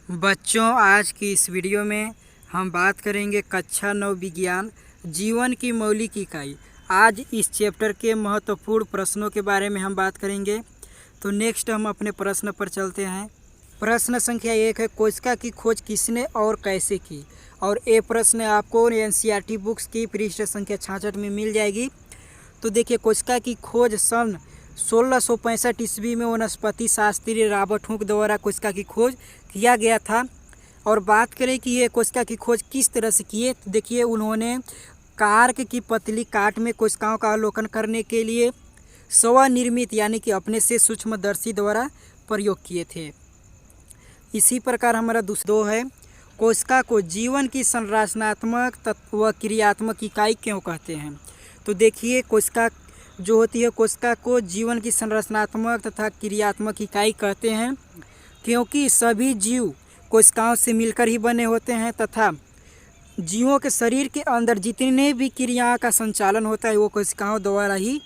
बच्चों, आज की इस वीडियो में हम बात करेंगे कक्षा 9 विज्ञान जीवन की मौलिक इकाई। आज इस चैप्टर के महत्वपूर्ण प्रश्नों के बारे में हम बात करेंगे। तो नेक्स्ट हम अपने प्रश्न पर चलते हैं। प्रश्न संख्या 1 है, कोशिका की खोज किसने और कैसे की। और ये प्रश्न आपको एनसीईआरटी बुक्स की पृष्ठ संख्या 66 में मिल जाएगी। तो देखिए, कोशिका की खोज सन 1665 ईस्वी में वनस्पति शास्त्री रॉबर्ट हुक द्वारा कोशिका की खोज किया गया था। और बात करें कि ये कोशिका की खोज किस तरह से किए, तो देखिए उन्होंने कार्क की पतली काट में कोशिकाओं का अवलोकन करने के लिए स्वनिर्मित यानी कि अपने से सूक्ष्मदर्शी द्वारा प्रयोग किए थे। इसी प्रकार हमारा दूसरा 2 है, कोशिका को जीवन की संरचनात्मक व क्रियात्मक इकाई क्यों कहते हैं। तो देखिए, कोशिका जो होती है, कोशिका को जीवन की संरचनात्मक तथा क्रियात्मक इकाई कहते हैं क्योंकि सभी जीव कोशिकाओं से मिलकर ही बने होते हैं तथा जीवों के शरीर के अंदर जितने भी क्रियाओं का संचालन होता है वो कोशिकाओं द्वारा ही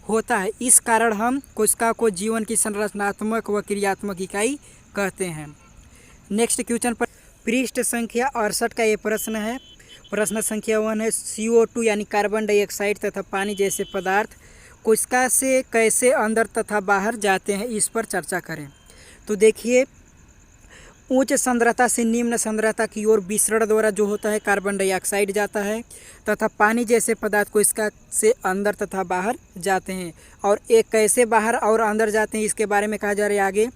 होता है। इस कारण हम कोशिका को जीवन की संरचनात्मक व क्रियात्मक इकाई कहते हैं। नेक्स्ट क्वेश्चन पर पृष्ठ संख्या 68 का ये प्रश्न है। प्रश्न संख्या 1 है, CO2 यानी कार्बन डाइऑक्साइड तथा पानी जैसे पदार्थ कोशिका से कैसे अंदर तथा बाहर जाते हैं, इस पर चर्चा करें। तो देखिए, उच्च सांद्रता से निम्न सांद्रता की ओर विसरण द्वारा जो होता है कार्बन डाइऑक्साइड जाता है तथा पानी जैसे पदार्थ कोशिका से अंदर तथा बाहर जाते हैं। और एक कैसे बाहर और अंदर जाते हैं इसके बारे में कहा जा रहा है आगे।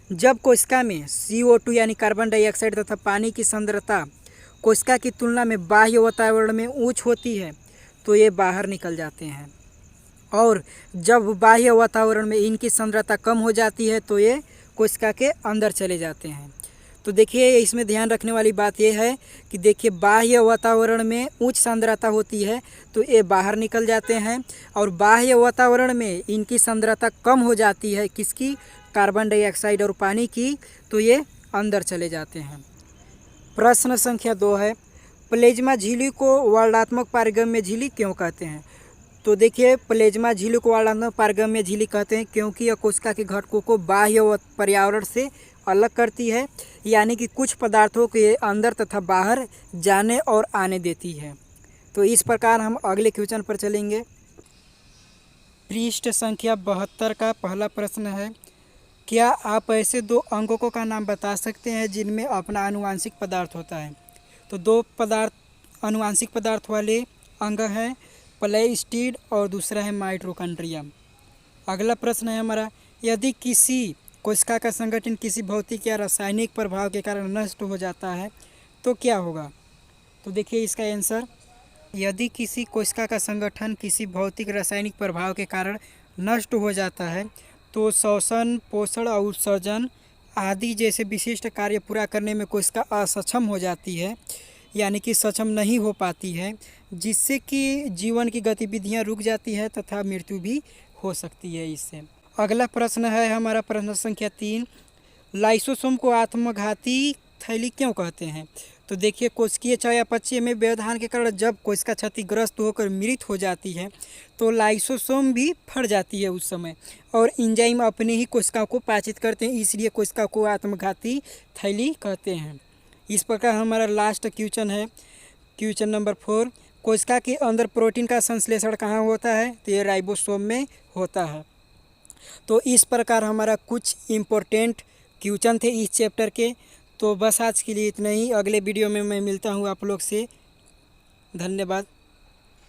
जब कोशिका में CO2 यानी कार्बन डाइऑक्साइड तथा पानी की सांद्रता कोशिका की तुलना में बाह्य वातावरण में उच्च होती है तो ये बाहर निकल जाते हैं, और जब बाह्य वातावरण में इनकी सांद्रता कम हो जाती है तो ये कोशिका के अंदर चले जाते हैं। तो देखिए, इसमें ध्यान रखने वाली बात यह है कि देखिए, बाह्य वातावरण में उच्च सांद्रता होती है तो ये बाहर निकल जाते हैं, और बाह्य वातावरण में इनकी सांद्रता कम हो जाती है, किसकी, कार्बन डाइऑक्साइड और पानी की, तो ये अंदर चले जाते हैं। प्रश्न संख्या 2 है, प्लेज्मा झिल्ली को वर्णात्मक पारगम्य झिल्ली क्यों कहते हैं। तो देखिए, प्लेज्मा झिल्ली को वर्णात्मक पारगम्य झिल्ली कहते हैं क्योंकि यह कोशिका के घटकों को बाह्य पर्यावरण से अलग करती है, यानी कि कुछ पदार्थों के अंदर तथा बाहर जाने और आने देती है। तो इस प्रकार हम अगले क्वेश्चन पर चलेंगे। पृष्ठ संख्या 72 का पहला प्रश्न है, क्या आप ऐसे 2 अंगों का नाम बता सकते हैं जिनमें अपना आनुवांशिक पदार्थ होता है। तो 2 आनुवांशिक पदार्थ वाले अंग हैं, प्लेस्टिड और दूसरा है माइटोकॉन्ड्रिया। अगला प्रश्न है हमारा, यदि किसी कोशिका का संगठन किसी भौतिक या रासायनिक प्रभाव के कारण नष्ट हो जाता है तो क्या होगा। तो देखिए इसका आंसर, यदि किसी कोशिका का संगठन किसी भौतिक रासायनिक प्रभाव के कारण नष्ट हो जाता है तो श्वसन, पोषण और उत्सर्जन आदि जैसे विशिष्ट कार्य पूरा करने में कोशिका असक्षम हो जाती है, यानी कि सक्षम नहीं हो पाती है, जिससे कि जीवन की गतिविधियां रुक जाती है तथा मृत्यु भी हो सकती है इससे। अगला प्रश्न है हमारा प्रश्न संख्या 3, लाइसोसोम को आत्मघाती थैली क्यों कहते हैं। तो देखिए, कोशिकीय चयापचय में व्यवधान के कारण जब कोशिका क्षतिग्रस्त होकर मृत हो जाती है तो लाइसोसोम भी फट जाती है उस समय, और एंजाइम अपने ही कोशिका को पाचित करते हैं, इसलिए कोशिका को आत्मघाती थैली कहते हैं। इस प्रकार हमारा लास्ट क्वेश्चन है, क्वेश्चन नंबर 4, कोशिका के अंदर प्रोटीन का संश्लेषण कहाँ होता है। तो ये राइबोसोम में होता है। तो इस प्रकार हमारा कुछ इम्पोर्टेंट क्वेश्चन थे इस चैप्टर के। तो बस आज के लिए इतना ही। अगले वीडियो में मैं मिलता हूँ आप लोग से। धन्यवाद।